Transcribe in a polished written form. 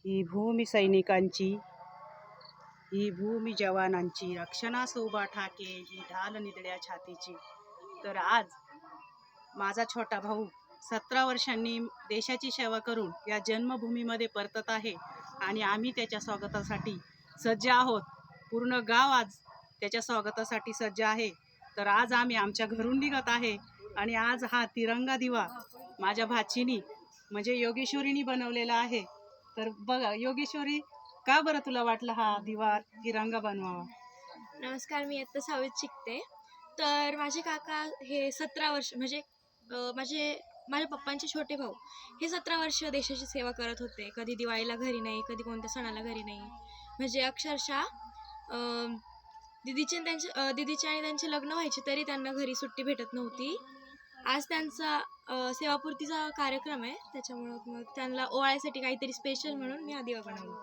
ही भूमी सैनिकांची, ही भूमी जवानांची, रक्षणास उभा ठाके ही ढाल निधड्या छातीची. तर आज माझा छोटा भाऊ 17 वर्षांनी देशाची सेवा करून या जन्मभूमीमध्ये परतत आहे आणि आम्ही त्याच्या स्वागतासाठी सज्ज आहोत. पूर्ण गाव आज त्याच्या स्वागतासाठी सज्ज आहे. तर आज आम्ही आमच्या घरून निघत आहे आणि आज हा तिरंगा दिवा माझ्या भाचीनी म्हणजे योगेश्वरीनी बनवलेला आहे. तर बघा योगेश्वरी, का बरं तुला वाटलं हा दिवा तिरंगा बनवावा? नमस्कार, मी इयत्ता 6वीत शिकते. तर माझे काका हे 17 वर्ष म्हणजे माझ्या पप्पांचे छोटे भाऊ हे 17 वर्ष देशाची सेवा करत होते. कधी दिवाळीला घरी नाही, कधी कोणत्या सणाला घरी नाही. म्हणजे अक्षरशः दीदीचे आणि त्यांचे लग्न व्हायचे तरी त्यांना घरी सुट्टी भेटत नव्हती. आज त्यांचा सेवापूर्तीचा कार्यक्रम आहे, त्याच्यामुळं मग त्यांना ओवाळायसाठी काहीतरी स्पेशल म्हणून मी हा दिवा बनवला.